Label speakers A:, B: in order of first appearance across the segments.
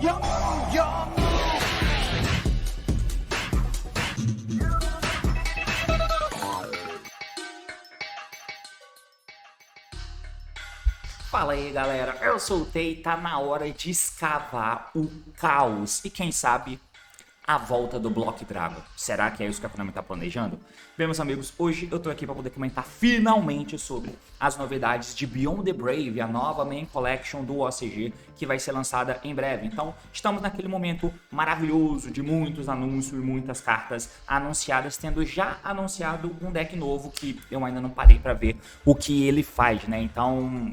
A: Fala aí galera, eu soltei, tá na hora de escavar o caos e quem sabe a volta do Block Dragon. Será que é isso que a Konami tá planejando? Bem meus amigos, hoje eu tô aqui para poder comentar finalmente sobre as novidades de Beyond the Brave, a nova Main Collection do OCG que vai ser lançada em breve. Então estamos naquele momento maravilhoso de muitos anúncios e muitas cartas anunciadas, tendo já anunciado um deck novo que eu ainda não parei para ver o que ele faz, né? Então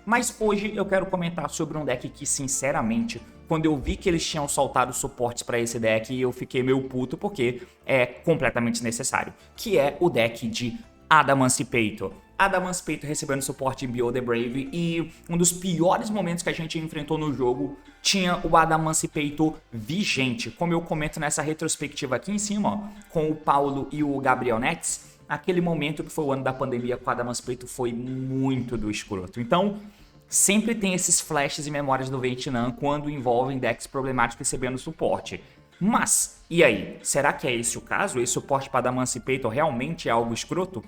A: Mas hoje eu quero comentar sobre um deck que, sinceramente, quando eu vi que eles tinham soltado suportes para esse deck, eu fiquei meio puto porque é completamente desnecessário, que é o deck de Adamancipator. Adamancipator recebendo suporte em Beyond the Brave e um dos piores momentos que a gente enfrentou no jogo tinha o Adamancipator vigente. Como eu comento nessa retrospectiva aqui em cima, ó, com o Paulo e o Gabriel Nets, aquele momento que foi o ano da pandemia com o Adamancipator foi muito do escroto. Então, sempre tem esses flashes e memórias do Vietnã quando envolvem decks problemáticos recebendo suporte. Mas, e aí? Será que é esse o caso? Esse suporte para Adamancipator realmente é algo escroto?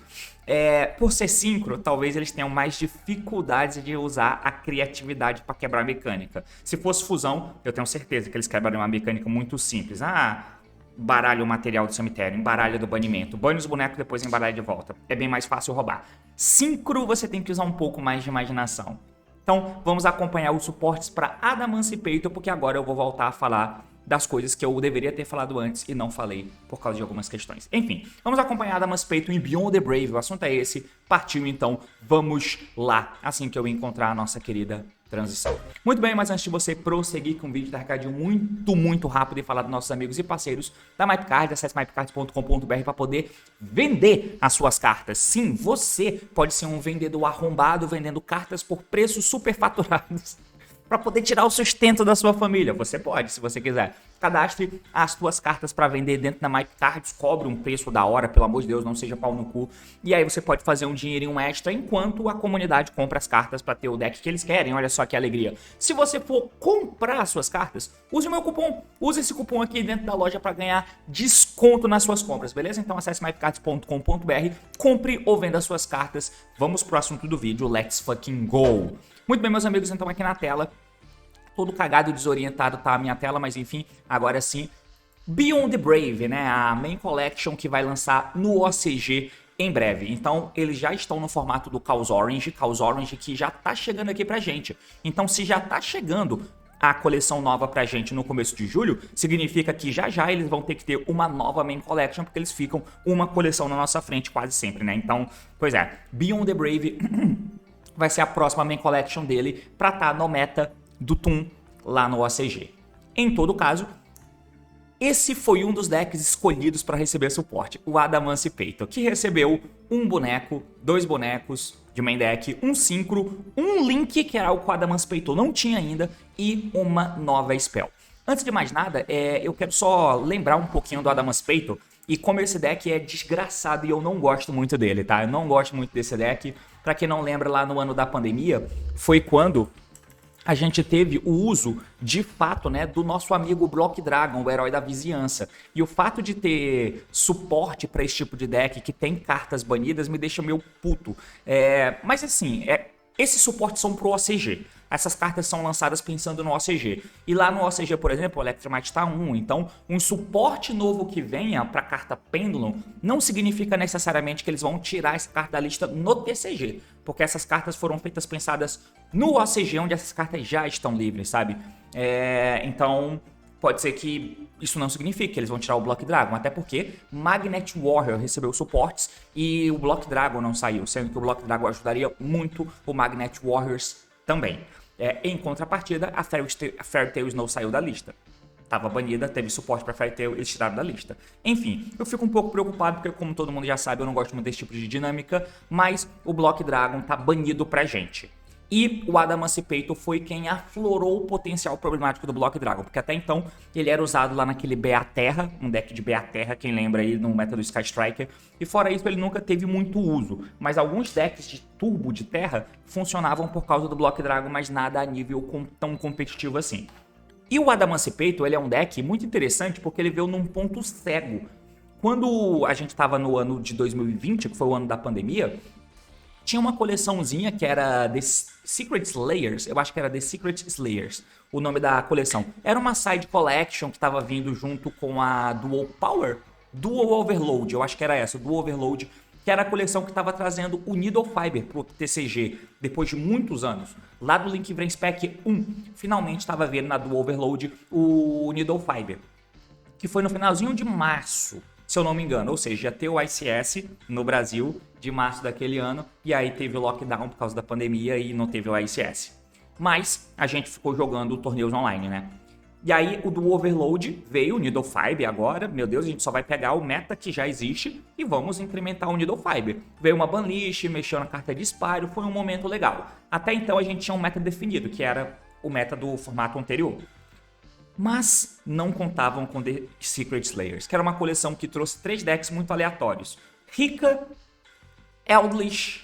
A: Por ser síncro, talvez eles tenham mais dificuldades de usar a criatividade para quebrar a mecânica. Se fosse fusão, eu tenho certeza que eles quebrariam uma mecânica muito simples. Baralha o material do cemitério, embaralha do banimento, banha os bonecos, depois embaralha de volta. É bem mais fácil roubar. Syncro você tem que usar um pouco mais de imaginação. Então vamos acompanhar os suportes para Adamancipator, porque agora eu vou voltar a falar das coisas que eu deveria ter falado antes e não falei por causa de algumas questões. Enfim, vamos acompanhar Adamancipator em Beyond the Brave, o assunto é esse. Partiu então, vamos lá, assim que eu encontrar a nossa querida transição. Muito bem, mas antes de você prosseguir com o vídeo, dar um recadinho muito rápido e falar dos nossos amigos e parceiros da Mapcard, acesse mapcards.com.br para poder vender as suas cartas. Sim, você pode ser um vendedor arrombado vendendo cartas por preços superfaturados para poder tirar o sustento da sua família. Você pode, se você quiser. Cadastre as suas cartas para vender dentro da Mapcards, cobre um preço da hora, pelo amor de Deus, não seja pau no cu. E aí você pode fazer um dinheirinho extra enquanto a comunidade compra as cartas para ter o deck que eles querem. Olha só que alegria. Se você for comprar as suas cartas, use o meu cupom. Use esse cupom aqui dentro da loja para ganhar desconto nas suas compras, beleza? Então acesse mapcards.com.br, compre ou venda as suas cartas. Vamos pro assunto do vídeo, let's fucking go! Muito bem, meus amigos, então aqui na tela, todo cagado e desorientado tá a minha tela, mas enfim, agora sim, Beyond the Brave, né, a Main Collection que vai lançar no OCG em breve. Então, eles já estão no formato do Chaos Orange que já tá chegando aqui pra gente. Então, se já tá chegando a coleção nova pra gente no começo de julho, significa que já eles vão ter que ter uma nova Main Collection, porque eles ficam uma coleção na nossa frente quase sempre, né? Então, pois é, Beyond the Brave vai ser a próxima Main Collection dele pra estar no meta do Toon lá no OCG. Em todo caso, esse foi um dos decks escolhidos para receber suporte, o Adamancipator, que recebeu um boneco, 2 bonecos de main deck, um Syncro, um Link, que era o que o Adamancipator não tinha ainda, e uma nova spell. Antes de mais nada, eu quero só lembrar um pouquinho do Adamancipator, e como esse deck é desgraçado e eu não gosto muito dele, tá? Eu não gosto muito desse deck. Pra quem não lembra, lá no ano da pandemia, foi quando a gente teve o uso, de fato, né, do nosso amigo Block Dragon, o herói da vizinhança. E o fato de ter suporte para esse tipo de deck que tem cartas banidas me deixa meio puto. Mas assim, esses suportes são pro OCG. Essas cartas são lançadas pensando no OCG. E lá no OCG, por exemplo, o Electromite tá 1. Então, um suporte novo que venha para a carta Pendulum não significa necessariamente que eles vão tirar essa carta da lista no TCG. Porque essas cartas foram feitas pensadas no OCG, onde essas cartas já estão livres, sabe? Então, pode ser que isso não signifique que eles vão tirar o Block Dragon. Até porque Magnet Warrior recebeu suportes e o Block Dragon não saiu. Sendo que o Block Dragon ajudaria muito o Magnet Warriors também. Em contrapartida, a Fairy Tail Snow saiu da lista. Tava banida, teve suporte para Fairy Tail, eles tiraram da lista. Enfim, eu fico um pouco preocupado porque, como todo mundo já sabe, eu não gosto muito desse tipo de dinâmica, mas o Block Dragon tá banido pra gente. E o Adamancipator foi quem aflorou o potencial problemático do Block Dragon, porque até então ele era usado lá naquele BA Terra, um deck de BA Terra, quem lembra aí no meta do Sky Striker, e fora isso ele nunca teve muito uso, mas alguns decks de turbo de Terra funcionavam por causa do Block Dragon, mas nada a nível tão competitivo assim. E o Adamantipator, ele é um deck muito interessante porque ele veio num ponto cego. Quando a gente estava no ano de 2020, que foi o ano da pandemia, tinha uma coleçãozinha que era The Secret Slayers, eu acho que era The Secret Slayers, o nome da coleção. Era uma side collection que estava vindo junto com a Dual Power, Dual Overload, eu acho que era essa, Dual Overload, que era a coleção que estava trazendo o Needle Fiber pro TCG, depois de muitos anos. Lá do Link Brain Spec 1, finalmente estava vendo na Dual Overload o Needle Fiber, que foi no finalzinho de março, se eu não me engano. Ou seja, ia ter o ICS no Brasil de março daquele ano, e aí teve o lockdown por causa da pandemia e não teve o ICS. Mas a gente ficou jogando torneios online, né? E aí o do Overload veio, o Needle Fiber agora, meu Deus, a gente só vai pegar o meta que já existe e vamos incrementar o Needle Fiber. Veio uma banlist, mexeu na carta de Spyro, foi um momento legal. Até então a gente tinha um meta definido, que era o meta do formato anterior. Mas não contavam com The Secret Slayers, que era uma coleção que trouxe 3 decks muito aleatórios. Rika, Eldritch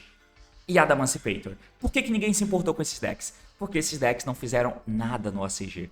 A: e Adamantipator. Por que ninguém se importou com esses decks? Porque esses decks não fizeram nada no ACG.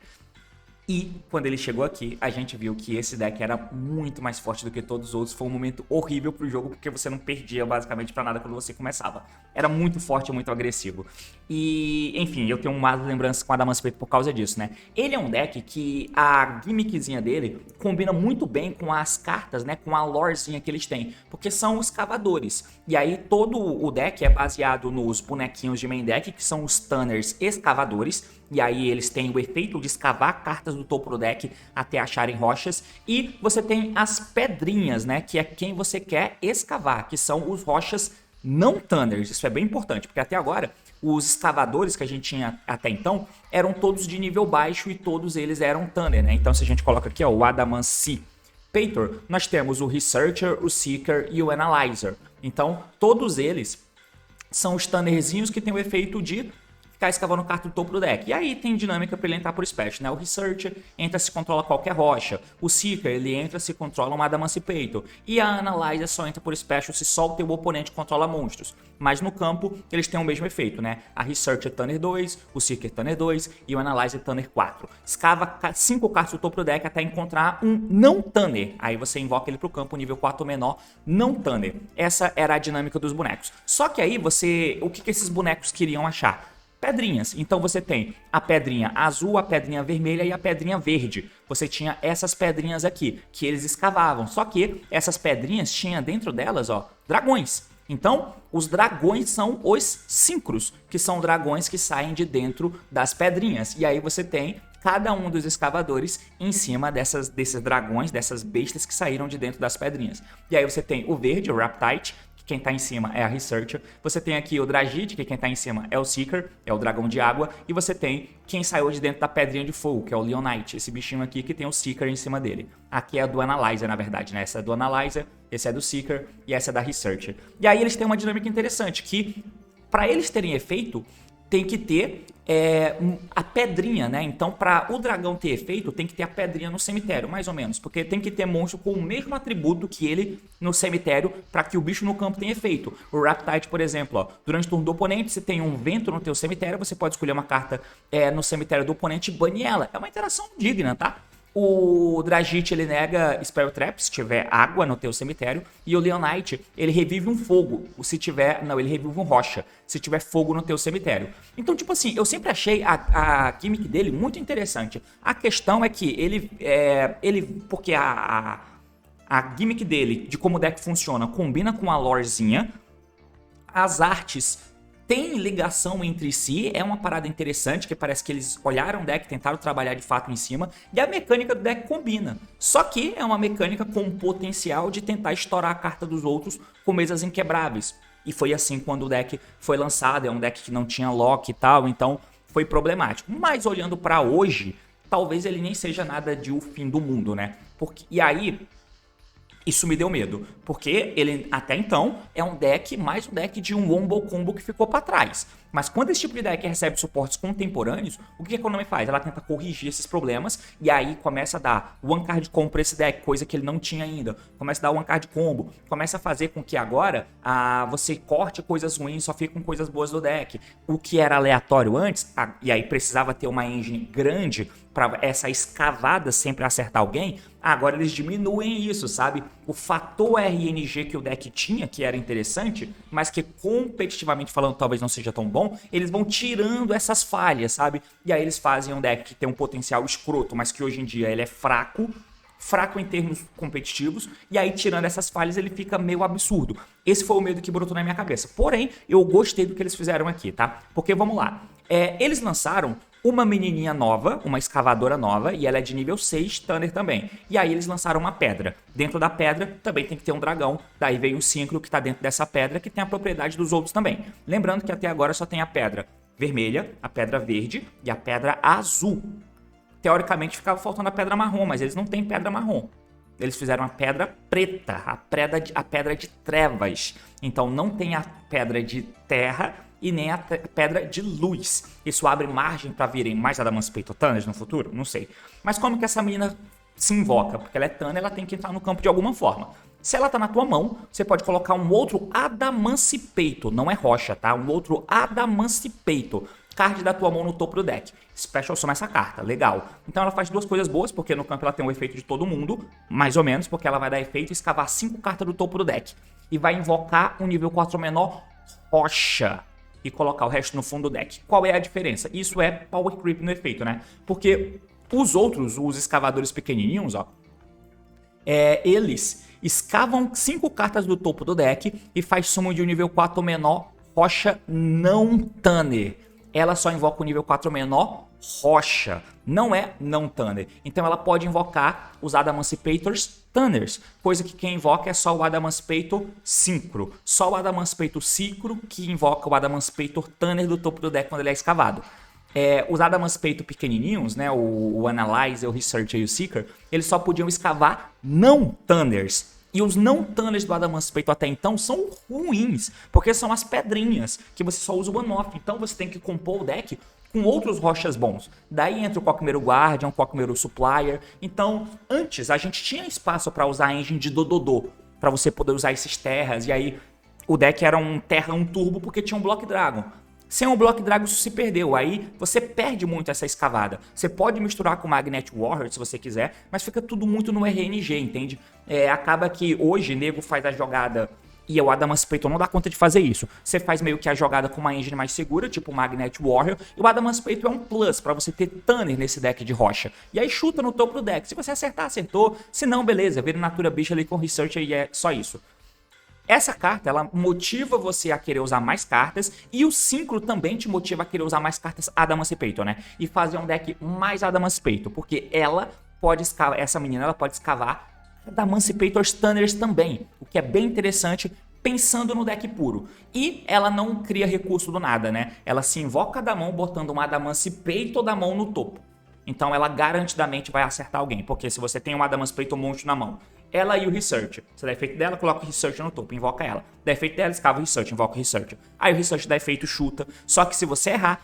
A: E quando ele chegou aqui, a gente viu que esse deck era muito mais forte do que todos os outros. Foi um momento horrível pro jogo, porque você não perdia basicamente pra nada quando você começava. Era muito forte e muito agressivo. E, enfim, eu tenho uma lembrança com a Adamantipator por causa disso, né? Ele é um deck que a gimmickzinha dele combina muito bem com as cartas, né? Com a lorezinha que eles têm, porque são os cavadores. E aí todo o deck é baseado nos bonequinhos de main deck, que são os Tunners escavadores. E aí eles têm o efeito de escavar cartas do topo do deck até acharem rochas. E você tem as pedrinhas, né? Que é quem você quer escavar, que são os rochas não Tunners. Isso é bem importante, porque até agora os escavadores que a gente tinha até então eram todos de nível baixo e todos eles eram Tunner, né? Então se a gente coloca aqui, ó, o Adamantipator, nós temos o Researcher, o Seeker e o Analyzer. Então todos eles são os Tunnerzinhos que têm o efeito de ficar escavando carta do topo do deck. E aí tem dinâmica para ele entrar por special, né? O Researcher entra se controla qualquer rocha. O Seeker, ele entra se controla uma Adamantipator. E a Analyzer só entra por special se só o teu oponente controla monstros. Mas no campo, eles têm o mesmo efeito, né? A Researcher Tunner 2, o Seeker Tunner 2 e o Analyzer Tunner 4. Escava 5 cartas do topo do deck até encontrar um não Tunner. Aí você invoca ele pro campo, nível 4 ou menor, não Tunner. Essa era a dinâmica dos bonecos. Só que aí o que esses bonecos queriam achar? Pedrinhas. Então você tem a pedrinha azul, a pedrinha vermelha e a pedrinha verde. Você tinha essas pedrinhas aqui, que eles escavavam. Só que essas pedrinhas tinham dentro delas, ó, dragões. Então, os dragões são os Synchros, que são dragões que saem de dentro das pedrinhas. E aí você tem cada um dos escavadores em cima desses dragões, dessas bestas que saíram de dentro das pedrinhas. E aí você tem o verde, o Raptite, quem tá em cima é a Researcher. Você tem aqui o Dragite, que quem tá em cima é o Seeker, é o dragão de água. E você tem quem saiu de dentro da pedrinha de fogo, que é o Leonite, esse bichinho aqui que tem o Seeker em cima dele. Aqui é a do Analyzer, na verdade, né? Essa é do Analyzer, esse é do Seeker e essa é da Researcher. E aí eles têm uma dinâmica interessante, que para eles terem efeito, tem que ter a pedrinha, né? Então, para o dragão ter efeito, tem que ter a pedrinha no cemitério, mais ou menos. Porque tem que ter monstro com o mesmo atributo que ele no cemitério para que o bicho no campo tenha efeito. O Raptite, por exemplo, ó, durante o turno do oponente, se tem um vento no teu cemitério, você pode escolher uma carta no cemitério do oponente e banir ela. É uma interação digna, tá? O Dragite, ele nega Spell Trap se tiver água no teu cemitério. E o Leonite, ele revive um fogo. Se tiver... Não, ele revive um rocha. Se tiver fogo no teu cemitério. Então, tipo assim, eu sempre achei a gimmick dele muito interessante. A questão é que porque a gimmick dele, de como o deck funciona, combina com a lorezinha. As artes tem ligação entre si, é uma parada interessante, que parece que eles olharam o deck, tentaram trabalhar de fato em cima, e a mecânica do deck combina. Só que é uma mecânica com potencial de tentar estourar a carta dos outros com mesas inquebráveis. E foi assim quando o deck foi lançado, é um deck que não tinha lock e tal, então foi problemático. Mas olhando pra hoje, talvez ele nem seja nada de o fim do mundo, né? E aí... Isso me deu medo, porque ele até então é um deck, mais um deck de um Wombo Combo que ficou pra trás. Mas quando esse tipo de deck recebe suportes contemporâneos, o que a Konami faz? Ela tenta corrigir esses problemas e aí começa a dar one card combo pra esse deck, coisa que ele não tinha ainda. Começa a dar one card combo, começa a fazer com que agora você corte coisas ruins, só fique com coisas boas do deck. O que era aleatório antes, e aí precisava ter uma engine grande para essa escavada sempre acertar alguém, agora eles diminuem isso, sabe? O fator RNG que o deck tinha, que era interessante, mas que competitivamente falando talvez não seja tão bom, eles vão tirando essas falhas, sabe? E aí eles fazem um deck que tem um potencial escroto, mas que hoje em dia ele é fraco em termos competitivos, e aí tirando essas falhas ele fica meio absurdo. Esse foi o medo que brotou na minha cabeça. Porém, eu gostei do que eles fizeram aqui, tá? Porque vamos lá, eles lançaram uma menininha nova, uma escavadora nova, e ela é de nível 6, Thunder também. E aí eles lançaram uma pedra. Dentro da pedra também tem que ter um dragão, daí veio o Synchro que tá dentro dessa pedra, que tem a propriedade dos outros também. Lembrando que até agora só tem a pedra vermelha, a pedra verde e a pedra azul. Teoricamente ficava faltando a pedra marrom, mas eles não têm pedra marrom. Eles fizeram a pedra preta, a pedra de trevas. Então não tem a pedra de terra e nem a pedra de luz. Isso abre margem para virem mais Adamantium Thunders no futuro? Não sei. Mas como que essa menina se invoca? Porque ela é Thunder, ela tem que entrar no campo de alguma forma. Se ela tá na tua mão, você pode colocar um outro Adamantium, não é rocha, tá? Um outro Adamantium. Card da tua mão no topo do deck. Special Summon essa carta, legal. Então ela faz duas coisas boas, porque no campo ela tem o efeito de todo mundo, mais ou menos, porque ela vai dar efeito e escavar 5 cartas do topo do deck. E vai invocar um nível 4 menor rocha. E colocar o resto no fundo do deck. Qual é a diferença? Isso é Power Creep no efeito, né? Porque os outros, os escavadores pequenininhos, ó, eles escavam 5 cartas do topo do deck e faz summon de um nível 4 menor rocha não Thunder. Ela só invoca o nível 4 menor rocha, não é não Thunder. Então ela pode invocar os Adamantium Thunders, coisa que quem invoca é só o Adamantium Synchro. Só o Adamantium Synchro que invoca o Adamantium Thunder do topo do deck quando ele é escavado. Os Adamantium pequenininhos, né, o Analyzer, o Researcher e o Seeker, eles só podiam escavar não Thunders. E os não Thunders do Adamantium até então são ruins, porque são as pedrinhas, que você só usa o one-off. Então você tem que compor o deck com outros rochas bons. Daí entra o Kokmeru Guardian, o Kokmeru Supplier. Então, antes a gente tinha espaço para usar a engine de Dododô, para você poder usar esses terras. E aí o deck era um Terra 1 Turbo porque tinha um Block Dragon. Sem o Block Dragon isso se perdeu, aí você perde muito essa escavada. Você pode misturar com Magnet Warrior se você quiser, mas fica tudo muito no RNG, entende? Acaba que hoje nego faz a jogada e o Adamantium não dá conta de fazer isso. Você faz meio que a jogada com uma engine mais segura, tipo o Magnet Warrior, e o Adamantium é um plus pra você ter Thunder nesse deck de rocha. E aí chuta no topo do deck. Se você acertar, acertou. Se não, beleza, vira Natura Bicha ali com Research e é só isso. Essa carta, ela motiva você a querer usar mais cartas, e o Synchro também te motiva a querer usar mais cartas Adamantium, né? E fazer um deck mais Adamantium, porque ela pode escavar, essa menina, ela pode escavar Adamantium Thunders também, o que é bem interessante pensando no deck puro. E ela não cria recurso do nada, né? Ela se invoca da mão botando uma Adamantium da mão no topo. Então ela garantidamente vai acertar alguém, porque se você tem um Adamantium monstro na mão, ela e o Research, você dá efeito dela, coloca o Research no topo, invoca ela. Dá efeito dela, escava o Research, invoca o Research. Aí o Research dá efeito, chuta. Só que se você errar,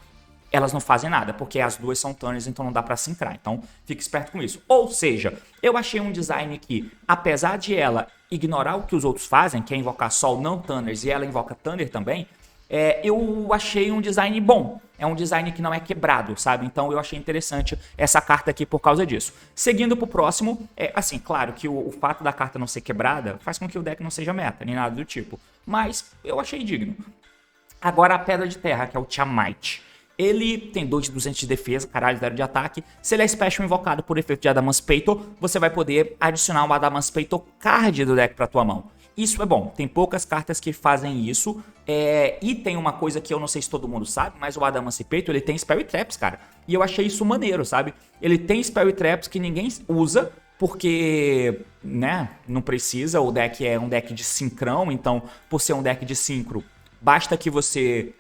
A: elas não fazem nada, porque as duas são Thunders, então não dá pra sincrar. Então fique esperto com isso. Ou seja, eu achei um design que, apesar de ela ignorar o que os outros fazem, que é invocar só o não Thunders, e ela invoca Thunder também, eu achei um design bom. É um design que não é quebrado, sabe? Então eu achei interessante essa carta aqui por causa disso. Seguindo pro próximo, assim, claro que o fato da carta não ser quebrada faz com que o deck não seja meta, nem nada do tipo. Mas eu achei digno. Agora a Pedra de Terra, que é o Tiamat. Ele tem 2.200 de defesa, caralho, 0 de ataque. Se ele é special invocado por efeito de Adamantium, você vai poder adicionar um Adamantium card do deck pra tua mão. Isso é bom, tem poucas cartas que fazem isso, e tem uma coisa que eu não sei se todo mundo sabe, mas o Adamantium ele tem Spell Traps, cara, e eu achei isso maneiro, sabe? Ele tem Spell Traps que ninguém usa, porque, né, não precisa, o deck é um deck de sincrão, então, por ser um deck de sincro, basta que você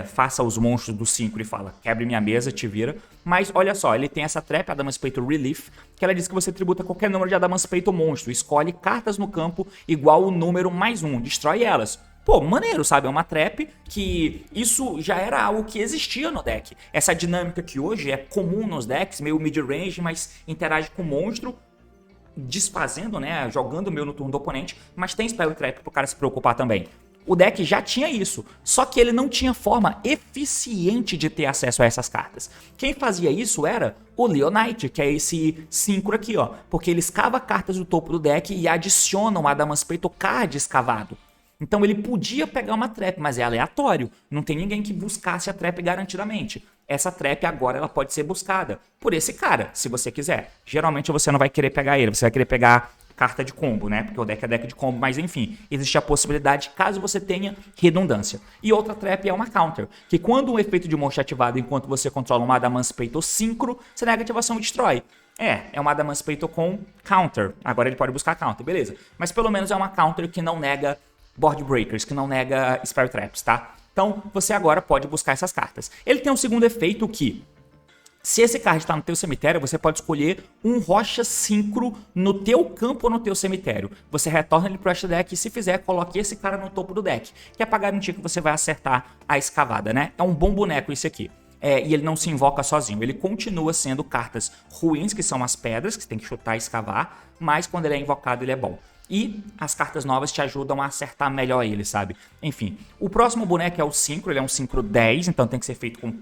A: faça os monstros do Synchro e fala, quebre minha mesa, te vira. Mas olha só, ele tem essa trap, Adamantium Relief, que ela diz que você tributa qualquer número de Adamantium monstro, escolhe cartas no campo igual o número mais 1, destrói elas. pô, maneiro, sabe? É uma trap que isso já era algo que existia no deck. Essa dinâmica que hoje é comum nos decks, meio mid-range, mas interage com o monstro, desfazendo, né? Jogando o meu no turno do oponente, mas tem Spell Trap pro cara se preocupar também. O deck já tinha isso, só que ele não tinha forma eficiente de ter acesso a essas cartas. Quem fazia isso era o Leonite, que é esse Synchro aqui, ó, porque ele escava cartas do topo do deck e adiciona um Adamantium Card escavado. Então ele podia pegar uma trap, mas é aleatório, não tem ninguém que buscasse a trap garantidamente. Essa trap agora ela pode ser buscada por esse cara, se você quiser. Geralmente você não vai querer pegar ele, você vai querer pegar carta de combo, né? Porque o deck é deck de combo, mas enfim, existe a possibilidade caso você tenha redundância. E outra trap é uma counter, que quando um efeito de monstro é ativado enquanto você controla uma Adamantium Synchro, você nega a ativação e destrói. É uma Adamantium com counter. Agora ele pode buscar counter, beleza. Mas pelo menos é uma counter que não nega Board Breakers, que não nega Spell Traps, tá? Então você agora pode buscar essas cartas. Ele tem um segundo efeito que, se esse card está no teu cemitério, você pode escolher um rocha Synchro no teu campo ou no teu cemitério. Você retorna ele pro extra deck e, se fizer, coloque esse cara no topo do deck, que é pra garantir que você vai acertar a escavada, né? É um bom boneco esse aqui. E ele não se invoca sozinho, ele continua sendo cartas ruins, que são as pedras, que você tem que chutar e escavar, mas quando ele é invocado ele é bom. E as cartas novas te ajudam a acertar melhor ele, sabe? Enfim, o próximo boneco é o Synchro, ele é um Synchro 10, então tem que ser feito com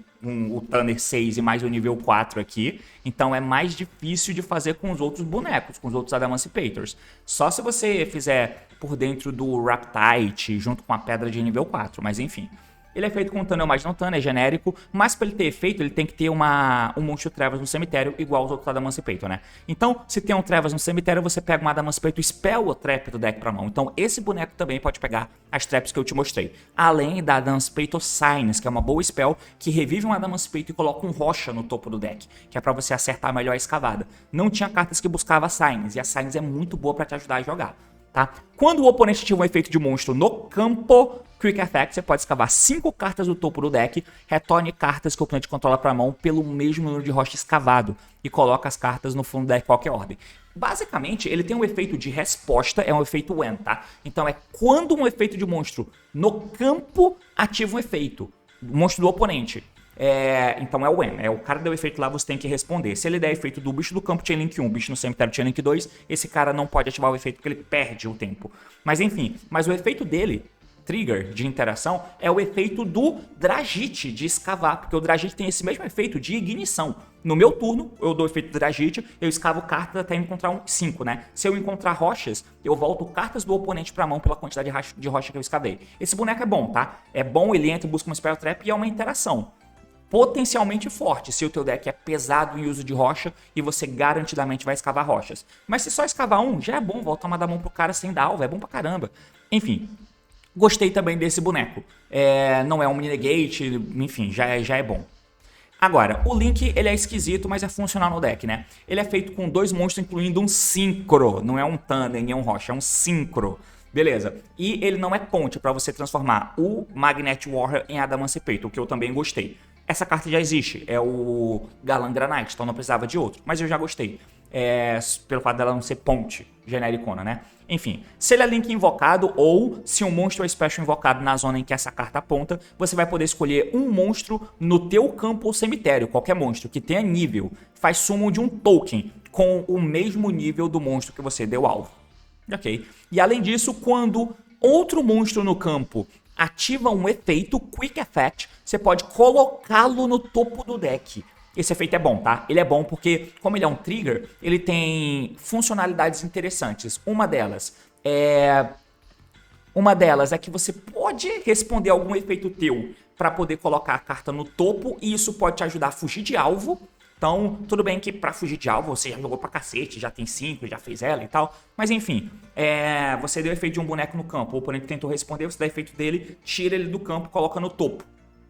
A: o Tanner 6 e mais o nível 4 aqui. Então é mais difícil de fazer com os outros bonecos, com os outros Adamantium. Só se você fizer por dentro do Raptite, junto com a pedra de nível 4, mas enfim. Ele é feito com Tunnel mais não Tunnel, é genérico, mas para ele ter efeito, ele tem que ter um monstro Trevas no cemitério, igual os outros Adamantium, né? Então, se tem um Trevas no cemitério, você pega um Adamantium Spell ou Trap do deck pra mão. Então, esse boneco também pode pegar as traps que eu te mostrei. Além da Adamantium Signs, que é uma boa spell, que revive um Adamantium e coloca um rocha no topo do deck, que é pra você acertar melhor a escavada. Não tinha cartas que buscava Signs, e a Signs é muito boa pra te ajudar a jogar. Tá? Quando o oponente tiver um efeito de monstro no campo, Quick Effect, você pode escavar 5 cartas do topo do deck, retorne cartas que o oponente controla para a mão pelo mesmo número de rocha escavado e coloca as cartas no fundo do deck em qualquer ordem. Basicamente, ele tem um efeito de resposta, é um efeito when, tá? Então é quando um efeito de monstro no campo ativa um efeito, monstro do oponente. Então é o when, o cara deu efeito lá, você tem que responder. Se ele der efeito do bicho do campo Chainlink 1, bicho no cemitério Chainlink 2, esse cara não pode ativar o efeito porque ele perde o tempo. Mas enfim, o efeito dele, trigger de interação, é o efeito do Dragite de escavar, porque o Dragite tem esse mesmo efeito de ignição. No meu turno, eu dou o efeito do Dragite, eu escavo cartas até encontrar 5, né? Se eu encontrar rochas, eu volto cartas do oponente pra mão pela quantidade de rocha que eu escavei. Esse boneco é bom, tá? É bom, ele entra e busca uma Spell Trap e é uma interação potencialmente forte, se o teu deck é pesado em uso de rocha e você garantidamente vai escavar rochas. Mas se só escavar um, já é bom, volta uma da mão pro cara sem dar alvo, é bom pra caramba. Enfim, gostei também desse boneco. Não é um minigate, enfim, já é bom. Agora, o Link, ele é esquisito, mas é funcional no deck, né? Ele é feito com 2 monstros, incluindo um Synchro, não é um Tandem, nem um rocha, é um Synchro. Beleza. E ele não é ponte para você transformar o Magnet Warrior em Adamantium, o que eu também gostei. Essa carta já existe, é o Galan Granite, então não precisava de outro, mas eu já gostei. Pelo fato dela não ser ponte genericona, né? Enfim, se ele é Link invocado ou se um monstro é Special invocado na zona em que essa carta aponta, você vai poder escolher um monstro no teu campo ou cemitério, qualquer monstro que tenha nível, faz summon de um token com o mesmo nível do monstro que você deu alvo. Ok? E além disso, quando outro monstro no campo ativa um efeito, Quick Effect, você pode colocá-lo no topo do deck. Esse efeito é bom, tá? Ele é bom porque, como ele é um trigger, ele tem funcionalidades interessantes. Uma delas é que você pode responder algum efeito teu para poder colocar a carta no topo e isso pode te ajudar a fugir de alvo. Então, tudo bem que pra fugir de alvo você já jogou pra cacete, já tem 5, já fez ela e tal. Mas enfim, você deu efeito de um boneco no campo, o oponente tentou responder, você dá efeito dele, tira ele do campo e coloca no topo.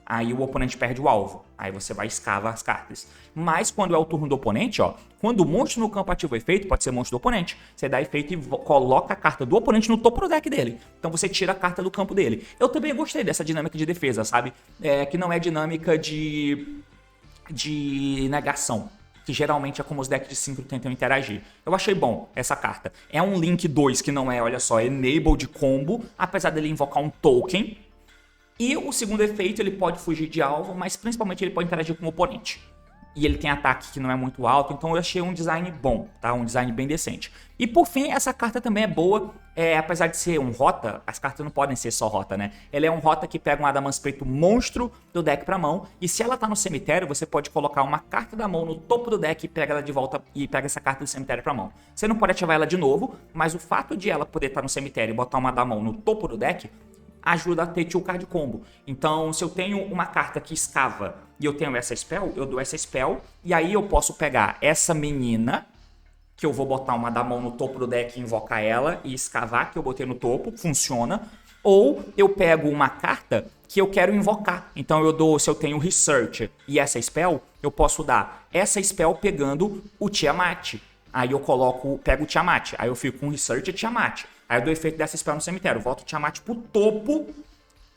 A: Aí o oponente perde o alvo, aí você vai escavar as cartas. Mas quando é o turno do oponente, ó, quando o monstro no campo ativa o efeito, pode ser monstro do oponente, você dá efeito e coloca a carta do oponente no topo do deck dele. Então você tira a carta do campo dele. Eu também gostei dessa dinâmica de defesa, sabe? Que não é dinâmica de negação. que geralmente é como os decks de synchro tentam interagir. Eu achei bom essa carta. É um Link 2 que não é, olha só, Enable de combo, apesar dele invocar um token. E o segundo efeito, ele pode fugir de alvo, mas principalmente ele pode interagir com o oponente. E ele tem ataque que não é muito alto, então eu achei um design bom, tá? Um design bem decente. E por fim, essa carta também é boa, apesar de ser um rota, as cartas não podem ser só rota, né? Ela é um rota que pega um Adamance Preto monstro do deck pra mão, e se ela tá no cemitério, você pode colocar uma carta da mão no topo do deck e pega ela de volta e pega essa carta do cemitério pra mão. Você não pode ativar ela de novo, mas o fato de ela poder estar no cemitério e botar uma da mão no topo do deck ajuda a ter Two Card Combo. Então, se eu tenho uma carta que escava e eu tenho essa spell, eu dou essa spell, e aí eu posso pegar essa menina, que eu vou botar uma da mão no topo do deck e invocar ela, e escavar, que eu botei no topo, funciona. Ou eu pego uma carta que eu quero invocar. Então eu dou, se eu tenho Research e essa spell, eu posso dar essa spell pegando o Tiamat. Aí eu pego o Tiamat, aí eu fico com Research e Tiamat. Aí eu dou efeito dessa spell no cemitério, volto o Tiamat pro topo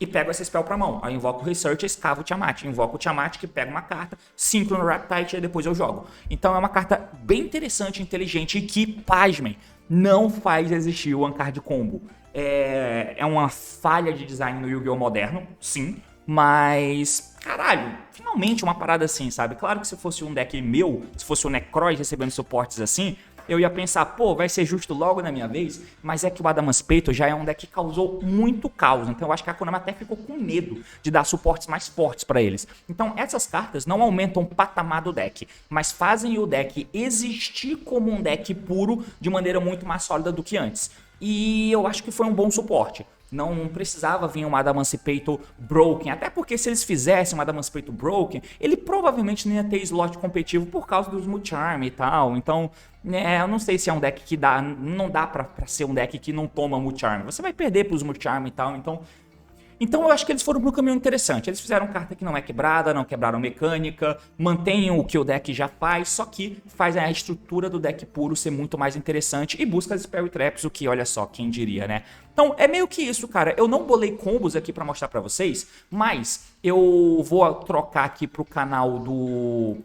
A: e pego essa spell pra mão. Aí eu invoco o Research e escavo o Tiamat. Invoco o Tiamat que pega uma carta, synchro no Riptide e depois eu jogo. Então é uma carta bem interessante, inteligente e que, pasmem, não faz existir o Uncard Combo. É uma falha de design no Yu-Gi-Oh! Moderno, sim, mas, caralho, finalmente uma parada assim, sabe? Claro que se fosse um deck meu, se fosse o Necroz recebendo suportes assim, eu ia pensar, pô, vai ser justo logo na minha vez, mas é que o Adamance Preto já é um deck que causou muito caos, então eu acho que a Konami até ficou com medo de dar suportes mais fortes pra eles. Então essas cartas não aumentam o patamar do deck, mas fazem o deck existir como um deck puro de maneira muito mais sólida do que antes. E eu acho que foi um bom suporte. Não precisava vir um Adamance Preto broken, até porque se eles fizessem um Adamance Preto broken, ele provavelmente não ia ter slot competitivo por causa do Smooth Charm e tal. Então, eu não sei se é um deck que dá, não dá pra ser um deck que não toma Smooth Charm. Você vai perder pro Smooth Charm e tal, então eu acho que eles foram para um caminho interessante. Eles fizeram carta que não é quebrada, não quebraram mecânica, mantêm o que o deck já faz, só que faz a estrutura do deck puro ser muito mais interessante e busca as Spell Traps, o que, olha só, quem diria, né? Então é meio que isso, cara. Eu não bolei combos aqui para mostrar para vocês, mas eu vou trocar aqui pro canal do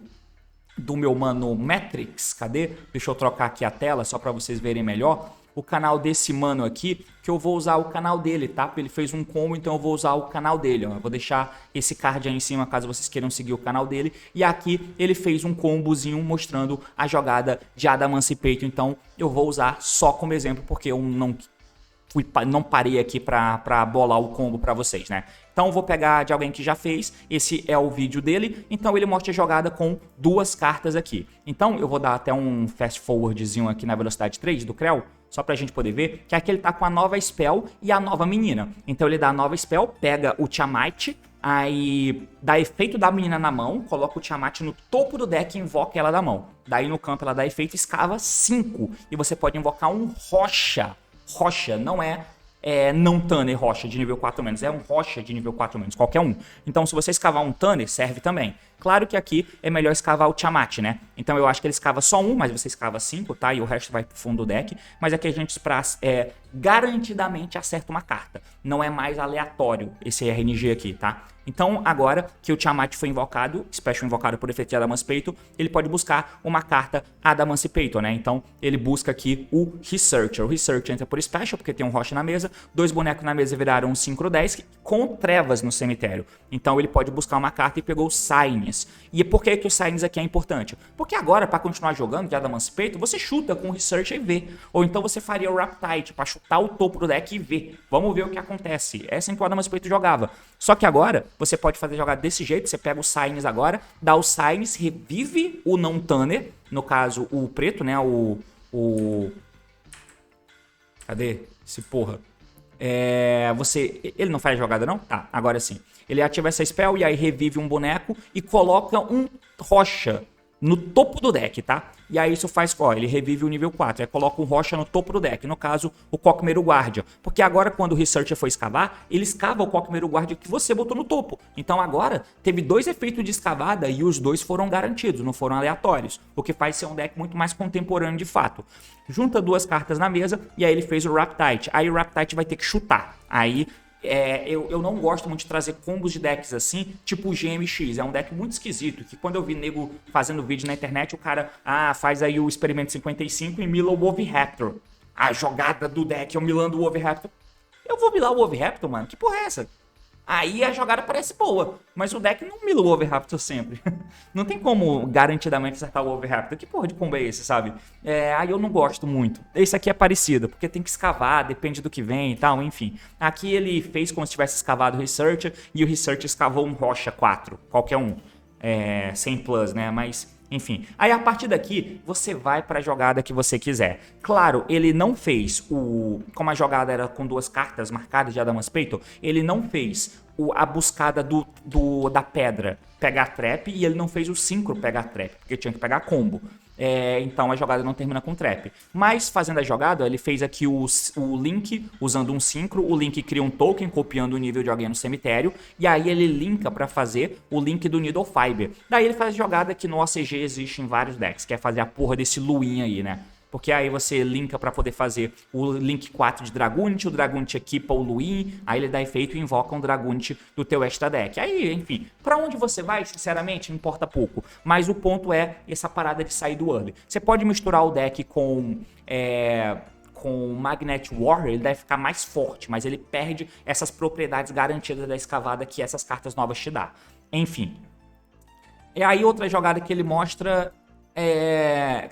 A: meu mano Matrix. Cadê? Deixa eu trocar aqui a tela só para vocês verem melhor. O canal desse mano aqui, que eu vou usar o canal dele, tá? Ele fez um combo, então eu vou usar o canal dele, ó. Eu vou deixar esse card aí em cima, caso vocês queiram seguir o canal dele. E aqui ele fez um combozinho mostrando a jogada de Adamance Preto, então eu vou usar só como exemplo, porque eu não parei aqui pra bolar o combo pra vocês, né? Então eu vou pegar de alguém que já fez, esse é o vídeo dele, então ele mostra a jogada com duas cartas aqui. Então eu vou dar até um fast forwardzinho aqui na velocidade 3 do Creu, só pra gente poder ver, que aqui ele tá com a nova spell e a nova menina. Então ele dá a nova spell, pega o Tiamat, aí dá efeito da menina na mão, coloca o Tiamat no topo do deck e invoca ela da mão. Daí no campo ela dá efeito, escava 5, e você pode invocar um Rocha. Rocha não é não Tanner Rocha de nível 4 menos, é um Rocha de nível 4 menos, qualquer um. Então se você escavar um Tanner, serve também. Claro que aqui é melhor escavar o Tiamat, né? Então eu acho que ele escava só um, mas você escava 5, tá? E o resto vai pro fundo do deck. Mas aqui a gente garantidamente acerta uma carta. Não é mais aleatório esse RNG aqui, tá? Então agora que o Tiamat foi invocado, Special invocado por efeito de Adamance Preto, ele pode buscar uma carta Adamance Preto, né? Então ele busca aqui o Researcher. O Researcher entra por Special, porque tem um Rocha na mesa. 2 bonecos na mesa viraram um Synchro 10 com trevas no cemitério. Então ele pode buscar uma carta e pegou o Signs. E por que o Signs aqui é importante? Porque agora, para continuar jogando de Adamance Preto, você chuta com o Researcher e vê. Ou então você faria o Riptide para chutar o topo do deck e ver. Vamos ver o que acontece. É assim que o Adamance Preto jogava. Só que agora, você pode fazer jogada desse jeito. Você pega o Signs agora, dá o Signs, revive o não Tanner. No caso, o preto, né? Cadê esse porra? Ele não faz jogada não? Tá, agora sim. Ele ativa essa spell e aí revive um boneco e coloca um Rocha no topo do deck, tá? E aí isso faz, ó, ele revive o nível 4, aí coloca um Rocha no topo do deck, no caso, o Cockmeru Guardian. Porque agora, quando o Researcher for escavar, ele escava o Cockmeru Guardian que você botou no topo. Então agora, teve 2 efeitos de escavada e os 2 foram garantidos, não foram aleatórios. O que faz ser um deck muito mais contemporâneo de fato. Junta 2 cartas na mesa e aí ele fez o Riptide. Aí o Riptide vai ter que chutar. Aí eu não gosto muito de trazer combos de decks assim, tipo o GMX. É um deck muito esquisito, que quando eu vi nego fazendo vídeo na internet, o cara faz aí o Experimento 55 e mila o Wolveraptor. A jogada do deck, eu milando o Wolveraptor. Eu vou milar o Wolveraptor, mano? Que porra é essa? Aí a jogada parece boa, mas o deck não mila o Wolveraptor sempre. Não tem como garantidamente acertar o Wolveraptor. Que porra de combo é esse, sabe? Aí eu não gosto muito. Esse aqui é parecido, porque tem que escavar, depende do que vem e tal, enfim. Aqui ele fez como se tivesse escavado o Researcher, e o Researcher escavou um Rocha 4, qualquer um. 100 plus, né? Mas, enfim. Aí a partir daqui, você vai para a jogada que você quiser. Claro, ele não fez como a jogada era com 2 cartas marcadas de Adamaspeito, ele não fez a buscada da pedra pegar trap, e ele não fez o synchro pegar trap, porque tinha que pegar combo. Então a jogada não termina com trap. Mas fazendo a jogada, ele fez aqui o link usando um synchro. O link cria um token copiando o nível de alguém no cemitério, e aí ele linka para fazer o link do Needle Fiber. Daí ele faz a jogada que no OCG existe em vários decks, que é fazer a porra desse Luin aí, né? Porque aí você linka para poder fazer o link 4 de Dragunit, o Dragunit equipa o Luin, aí ele dá efeito e invoca um Dragunit do teu extra deck. Aí, enfim, para onde você vai, sinceramente, importa pouco. Mas o ponto é essa parada de sair do early. Você pode misturar o deck com Magnet Warrior, ele deve ficar mais forte, mas ele perde essas propriedades garantidas da escavada que essas cartas novas te dão. Enfim. E aí outra jogada que ele mostra...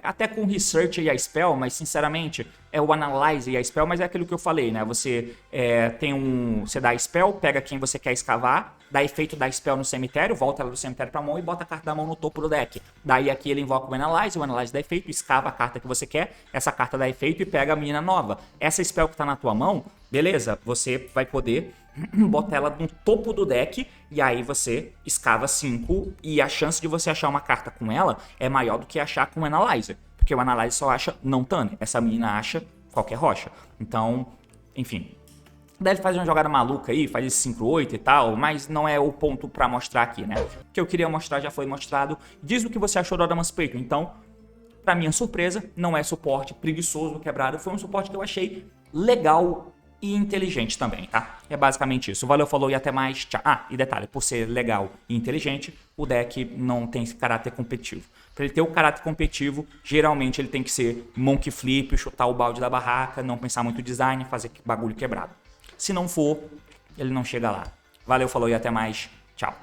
A: até com o Research e a Spell, mas sinceramente é o Analyze e a Spell, mas é aquilo que eu falei, né? Você você dá a Spell, pega quem você quer escavar, dá efeito da Spell no cemitério, volta ela do cemitério pra mão e bota a carta da mão no topo do deck. Daí aqui ele invoca o Analyze dá efeito, escava a carta que você quer, essa carta dá efeito e pega a menina nova. Essa Spell que tá na tua mão, beleza, você vai poder botar ela no topo do deck, e aí você escava 5, e a chance de você achar uma carta com ela é maior do que achar com o Analyzer, porque o Analyzer só acha não Tane, essa menina acha qualquer rocha. Então, enfim. Daí ele faz uma jogada maluca aí, faz esse 5-8 e tal, mas não é o ponto pra mostrar aqui, né? O que eu queria mostrar já foi mostrado. Diz o que você achou do Adamaspeito. Então, pra minha surpresa, não é suporte preguiçoso, quebrado, foi um suporte que eu achei legal e inteligente também, tá? É basicamente isso. Valeu, falou e até mais. Tchau. E detalhe, por ser legal e inteligente, o deck não tem esse caráter competitivo. Para ele ter o caráter competitivo, geralmente ele tem que ser monkey flip, chutar o balde da barraca, não pensar muito design, fazer bagulho quebrado. Se não for, ele não chega lá. Valeu, falou e até mais. Tchau.